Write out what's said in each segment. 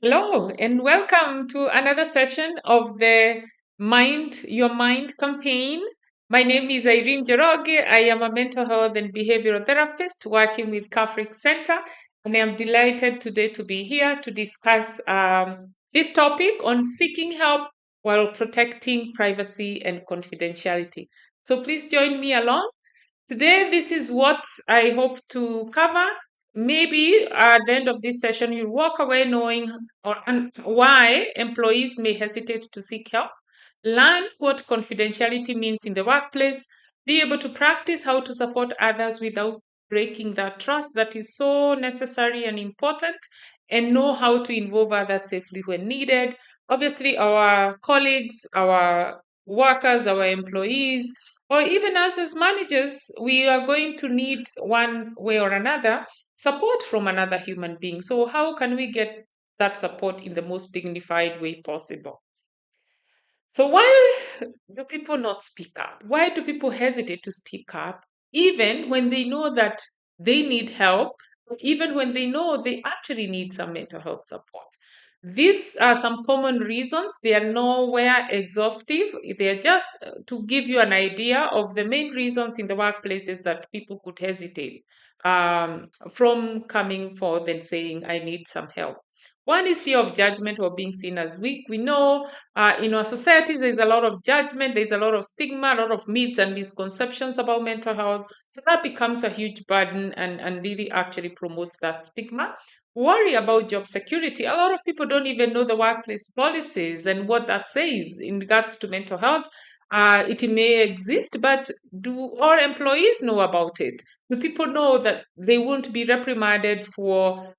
Hello, and welcome to another session of the Mind Your Mind campaign. My name is Irene Jeroge. I am a mental health and behavioral therapist working with Catholic Center, and I am delighted today to be here to discuss this topic on seeking help while protecting privacy and confidentiality. So please join me along. Today, this is what I hope to cover. Maybe at the end of this session, you'll walk away knowing why employees may hesitate to seek help, learn what confidentiality means in the workplace, be able to practice how to support others without breaking that trust that is so necessary and important, and know how to involve others safely when needed. Obviously, our colleagues, our workers, our employees, or even us as managers, we are going to need one way or another support from another human being. So, how can we get that support in the most dignified way possible? So, why do people not speak up? Why do people hesitate to speak up, even when they know that they need help, even when they know they actually need some mental health support? These are some common reasons. They are nowhere exhaustive. They are just to give you an idea of the main reasons in the workplaces that people could hesitate from coming forward and saying, I need some help. One is fear of judgment or being seen as weak. We know in our societies there's a lot of judgment, there's a lot of stigma, a lot of myths and misconceptions about mental health. So that becomes a huge burden and really actually promotes that stigma. Worry about job security. A lot of people don't even know the workplace policies and what that says in regards to mental health. It may exist, but do all employees know about it? Do people know that they won't be reprimanded for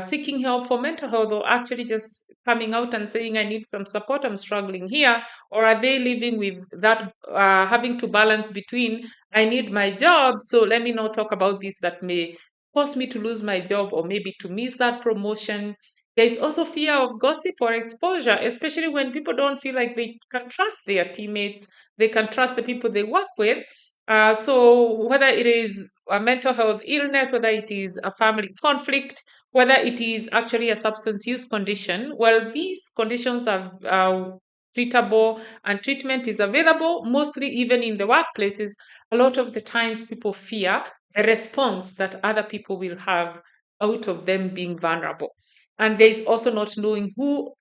seeking help for mental health, or actually just coming out and saying, I need some support, I'm struggling here? Or are they living with that, having to balance between, I need my job, so let me not talk about this that may cause me to lose my job or maybe to miss that promotion? There is also fear of gossip or exposure, especially when people don't feel like they can trust their teammates, they can trust the people they work with. So, whether it is a mental health illness, whether it is a family conflict, whether it is actually a substance use condition, well, these conditions are treatable and treatment is available, mostly even in the workplaces. A lot of the times, people fear the response that other people will have out of them being vulnerable. And there is also not knowing who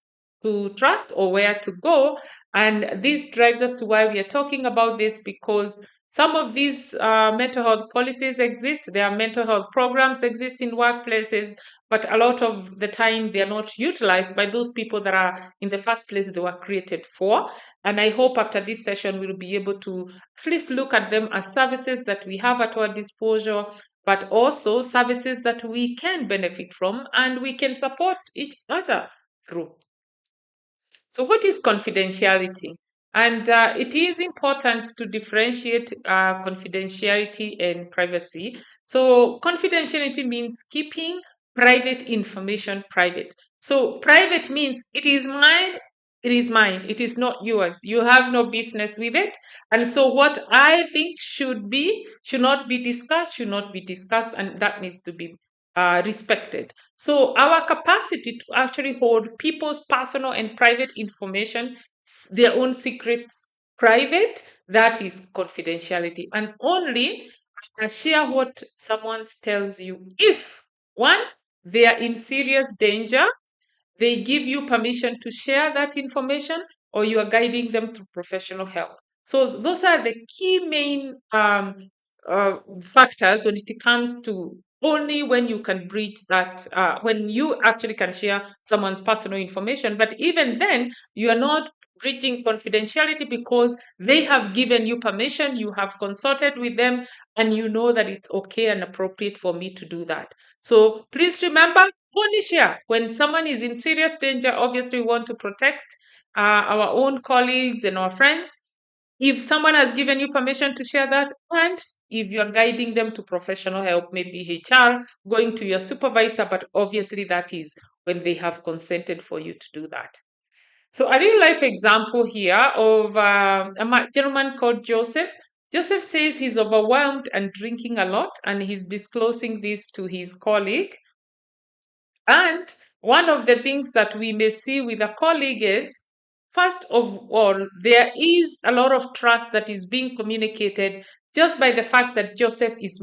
to trust or where to go. And this drives us to why we are talking about this, because some of these mental health policies exist. There are mental health programs exist in workplaces, but a lot of the time they are not utilized by those people that are in the first place they were created for. And I hope after this session we'll be able to at least look at them as services that we have at our disposal, but also services that we can benefit from and we can support each other through. So, what is confidentiality? And it is important to differentiate confidentiality and privacy. So, confidentiality means keeping private information private. So, private means it is mine, it is mine, it is not yours. You have no business with it. And so, what I think should not be discussed, should not be discussed, and that needs to be respected. So, our capacity to actually hold people's personal and private information, their own secrets, private, that is confidentiality. And only share what someone tells you if, one, they are in serious danger, they give you permission to share that information, or you are guiding them to professional help. So, those are the key main factors when it comes to only when you can breach that, when you actually can share someone's personal information. But even then, you are not breaching confidentiality because they have given you permission, you have consulted with them, and you know that it's okay and appropriate for me to do that. So please remember, only share when someone is in serious danger. Obviously, we want to protect our own colleagues and our friends. If someone has given you permission to share that, and if you're guiding them to professional help, maybe HR, going to your supervisor, but obviously that is when they have consented for you to do that. So, a real life example here of gentleman called Joseph. Joseph says he's overwhelmed and drinking a lot, and he's disclosing this to his colleague. And One of the things that we may see with a colleague is, first of all, there is a lot of trust that is being communicated just by the fact that Joseph is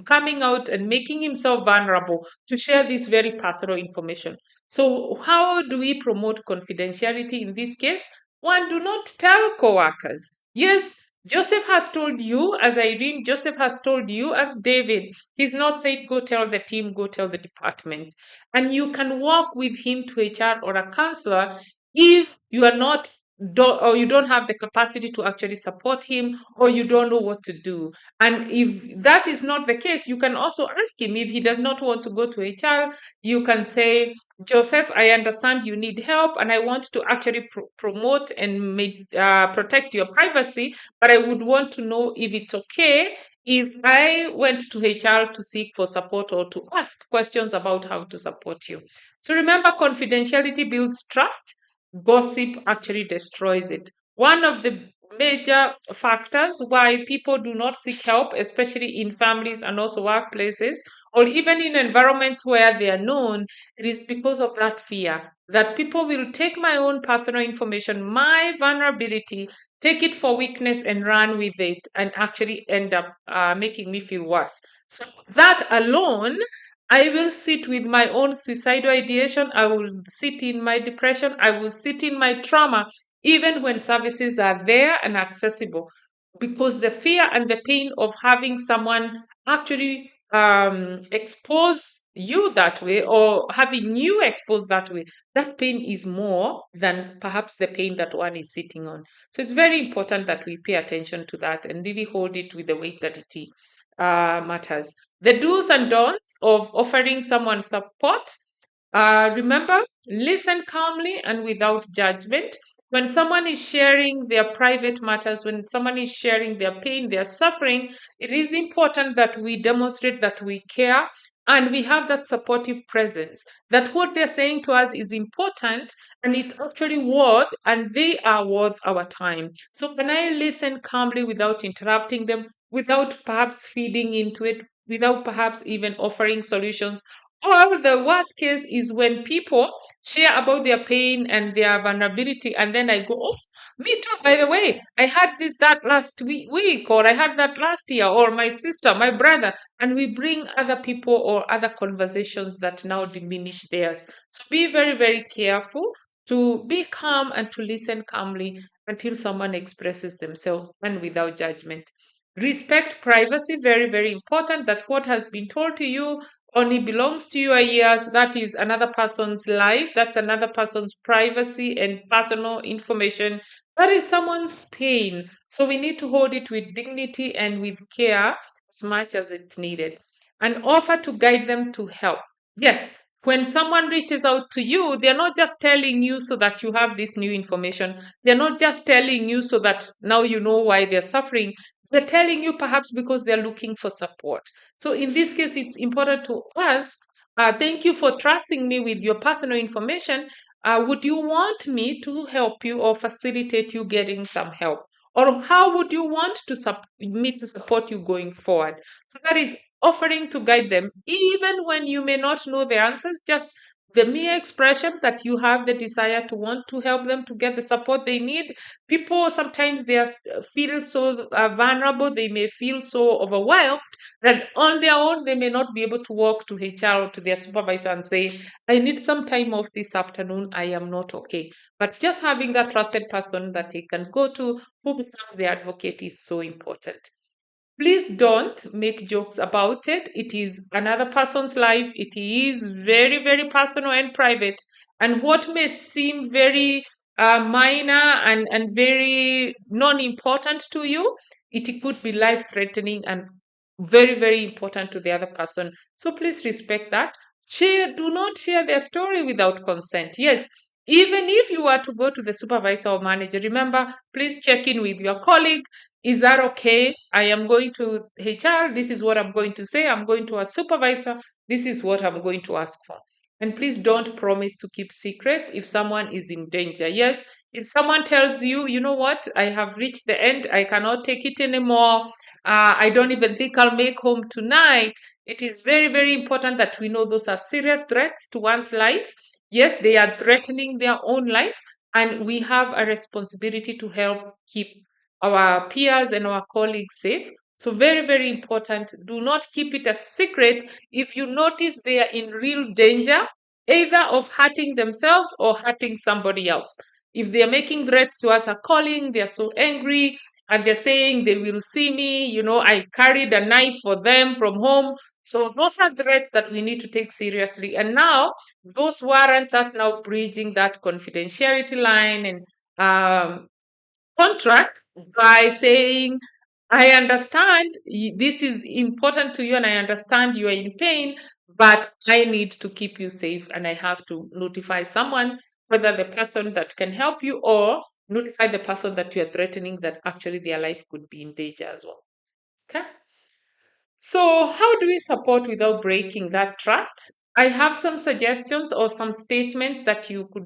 coming out and making himself vulnerable to share this very personal information. So, how do we promote confidentiality in this case? One, do not tell coworkers. Yes, Joseph has told you, as Irene, Joseph has told you, as David. He's not said, go tell the team, go tell the department. And you can work with him to HR or a counselor if you are not or you don't have the capacity to actually support him, or you don't know what to do. And if that is not the case, you can also ask him. If he does not want to go to HR, you can say, Joseph, I understand you need help, and I want to actually promote and protect your privacy, but I would want to know if it's okay if I went to HR to seek for support or to ask questions about how to support you. So remember, confidentiality builds trust. Gossip actually destroys it. One of the major factors why people do not seek help, especially in families and also workplaces, or even in environments where they are known, it is because of that fear that people will take my own personal information, my vulnerability, take it for weakness and run with it and actually end up making me feel worse. So that alone, I will sit with my own suicidal ideation. I will sit in my depression. I will sit in my trauma, even when services are there and accessible. Because the fear and the pain of having someone actually expose you that way, or having you exposed that way, that pain is more than perhaps the pain that one is sitting on. So it's very important that we pay attention to that and really hold it with the weight that it matters. The do's and don'ts of offering someone support. Remember, listen calmly and without judgment. When someone is sharing their private matters, when someone is sharing their pain, their suffering, it is important that we demonstrate that we care and we have that supportive presence, that what they're saying to us is important and it's actually worth, and they are worth our time. So, can I listen calmly without interrupting them, without perhaps feeding into it, without perhaps even offering solutions? Or the worst case is when people share about their pain and their vulnerability, and then I go, oh, me too, by the way, I had that last week, or I had that last year, or my sister, my brother, and we bring other people or other conversations that now diminish theirs. So be very, very careful to be calm and to listen calmly until someone expresses themselves and without judgment. Respect privacy, very, very important, that what has been told to you only belongs to your ears. That is another person's life. That's another person's privacy and personal information. That is someone's pain. So we need to hold it with dignity and with care as much as it's needed, and offer to guide them to help. Yes, when someone reaches out to you, they're not just telling you so that you have this new information. They're not just telling you so that now you know why they're suffering. They're telling you perhaps because they're looking for support. So in this case, it's important to ask, thank you for trusting me with your personal information. Would you want me to help you or facilitate you getting some help? Or how would you want me to support you going forward? So that is offering to guide them, even when you may not know the answers, just the mere expression that you have the desire to want to help them to get the support they need. People sometimes feel so vulnerable, they may feel so overwhelmed that on their own they may not be able to walk to HR or to their supervisor and say, I need some time off this afternoon, I am not okay. But just having that trusted person that they can go to who becomes the advocate is so important. Please don't make jokes about it. It is another person's life. It is very, very personal and private. And what may seem very minor and very non important to you, it could be life threatening and very, very important to the other person. So please respect that. Do not share their story without consent. Yes, even if you are to go to the supervisor or manager, remember, please check in with your colleague. Is that okay? I am going to HR. This is what I'm going to say. I'm going to a supervisor. This is what I'm going to ask for. And please don't promise to keep secret if someone is in danger. Yes, if someone tells you, you know what, I have reached the end, I cannot take it anymore, I don't even think I'll make home tonight. It is very, very important that we know those are serious threats to one's life. Yes, they are threatening their own life, and we have a responsibility to help keep our peers and our colleagues safe. So, very, very important. Do not keep it a secret if you notice they are in real danger, either of hurting themselves or hurting somebody else. If they are making threats towards a calling, they are so angry and they're saying they will see me, I carried a knife for them from home. So those are threats that we need to take seriously. And now those warrants us now bridging that confidentiality line and contract by saying, I understand this is important to you and I understand you are in pain, but I need to keep you safe and I have to notify someone, whether the person that can help you or notify the person that you are threatening that actually their life could be in danger as well. Okay. So, how do we support without breaking that trust? I have some suggestions or some statements that you could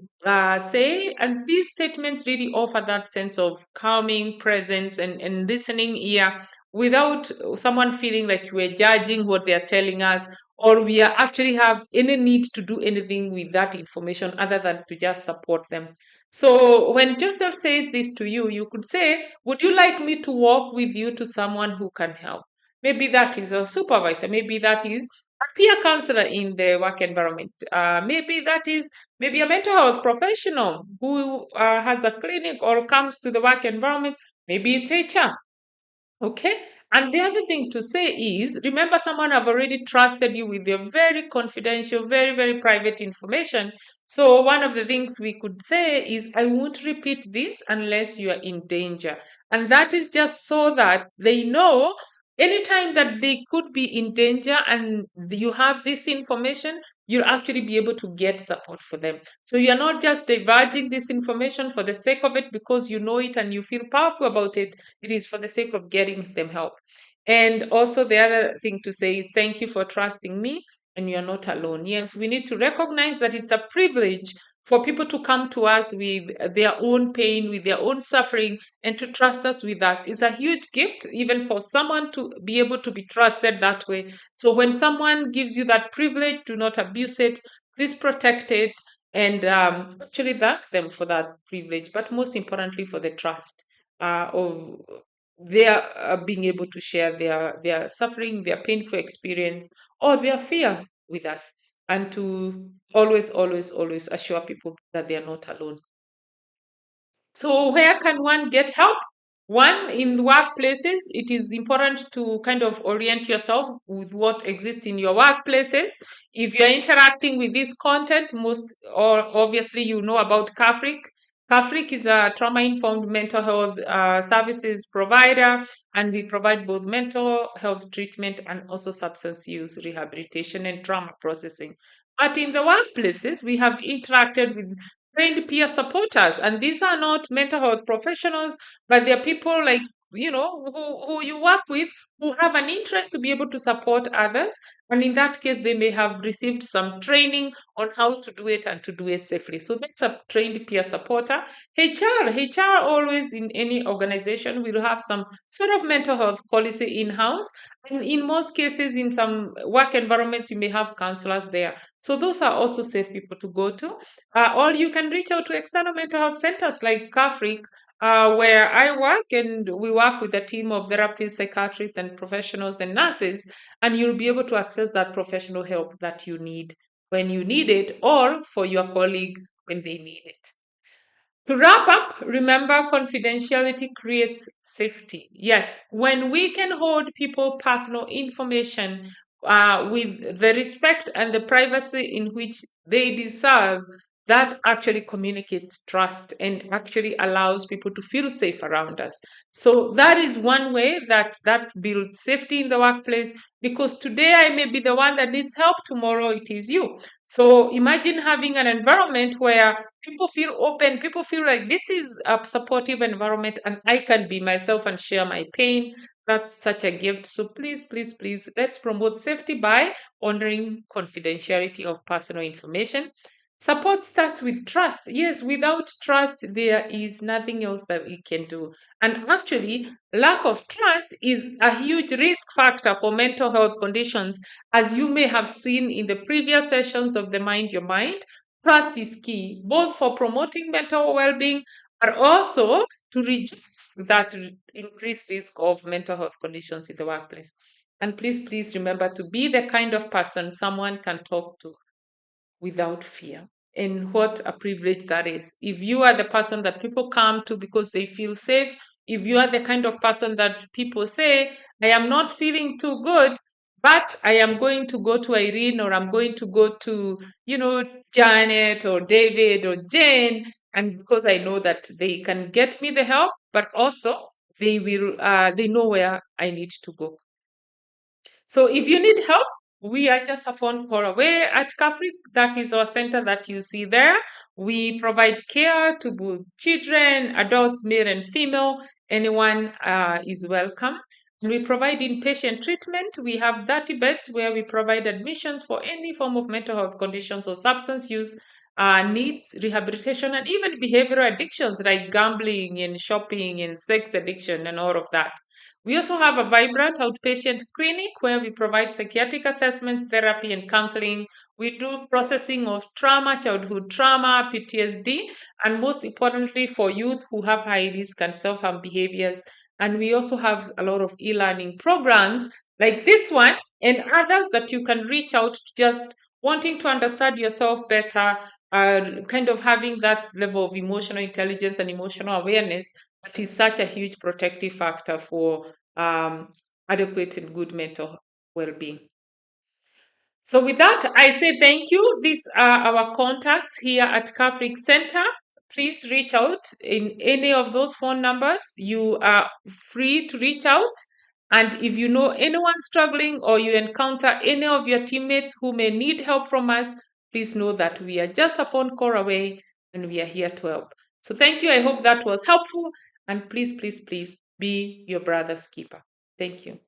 say, and these statements really offer that sense of calming presence and listening ear without someone feeling like we're judging what they're telling us or we are actually have any need to do anything with that information other than to just support them. So, when Joseph says this to you, you could say, would you like me to walk with you to someone who can help? Maybe that is a supervisor. Maybe that is a peer counselor in the work environment. Maybe that is maybe a mental health professional who has a clinic or comes to the work environment. Maybe it's HR. Okay. And the other thing to say is remember, someone have already trusted you with your very confidential, very, very private information. So, one of the things we could say is, I won't repeat this unless you are in danger. And that is just so that they know anytime that they could be in danger and you have this information, you'll actually be able to get support for them. So you're not just diverging this information for the sake of it because you know it and you feel powerful about it. It is for the sake of getting them help. And also, the other thing to say is thank you for trusting me and you're not alone. Yes, we need to recognize that it's a privilege for people to come to us with their own pain, with their own suffering, and to trust us with that. It's a huge gift, even for someone to be able to be trusted that way. So, when someone gives you that privilege, do not abuse it. Please protect it and actually thank them for that privilege, but most importantly, for the trust of their being able to share their suffering, their painful experience, or their fear with us, and to always, always, always assure people that they are not alone. So, where can one get help? One, in workplaces, it is important to kind of orient yourself with what exists in your workplaces. If you're interacting with this content, most or obviously you know about CAFRIC. CAFRIC is a trauma-informed mental health services provider, and we provide both mental health treatment and also substance use rehabilitation and trauma processing. But in the workplaces, we have interacted with trained peer supporters, and these are not mental health professionals, but they're people like who you work with who have an interest to be able to support others, and in that case they may have received some training on how to do it and to do it safely. So that's a trained peer supporter. HR always in any organization will have some sort of mental health policy in-house, and in most cases in some work environments you may have counselors there. So those are also safe people to go to, or you can reach out to external mental health centers like CAFRIC, where I work, and we work with a team of therapists, psychiatrists, and professionals and nurses, and you'll be able to access that professional help that you need when you need it, or for your colleague when they need it. To wrap up, remember, confidentiality creates safety. Yes, when we can hold people personal information with the respect and the privacy in which they deserve, that actually communicates trust and actually allows people to feel safe around us. So that is one way that builds safety in the workplace, because today I may be the one that needs help, tomorrow it is you. So imagine having an environment where people feel open, people feel like this is a supportive environment and I can be myself and share my pain. That's such a gift. So please, please, please, let's promote safety by honoring confidentiality of personal information. Support starts with trust. Yes, without trust, there is nothing else that we can do. And actually, lack of trust is a huge risk factor for mental health conditions. As you may have seen in the previous sessions of the Mind Your Mind, trust is key, both for promoting mental well being, but also to reduce that increased risk of mental health conditions in the workplace. And please remember to be the kind of person someone can talk to without fear. And what a privilege that is. If you are the person that people come to because they feel safe, if you are the kind of person that people say, I am not feeling too good, but I am going to go to Irene, or I'm going to go to, Janet or David or Jane, and because I know that they can get me the help, but also they know where I need to go. So if you need help, we are just a phone call away at Kafrik. That is our center that you see there. We provide care to both children, adults, male and female. Anyone is welcome. We provide inpatient treatment. We have 30 beds where we provide admissions for any form of mental health conditions or substance use needs, rehabilitation, and even behavioral addictions like gambling and shopping and sex addiction and all of that. We also have a vibrant outpatient clinic where we provide psychiatric assessments, therapy, and counseling. We do processing of trauma, childhood trauma, PTSD, and most importantly, for youth who have high risk and self harm behaviors. And we also have a lot of e learning programs like this one and others that you can reach out to, just wanting to understand yourself better, kind of having that level of emotional intelligence and emotional awareness that is such a huge protective factor for um, adequate and good mental well-being. So with that, I say thank you. These are our contacts here at Kafrik Center. Please reach out in any of those phone numbers. You are free to reach out. And if you know anyone struggling or you encounter any of your teammates who may need help from us, please know that we are just a phone call away and we are here to help. So thank you. I hope that was helpful. And please be your brother's keeper. Thank you.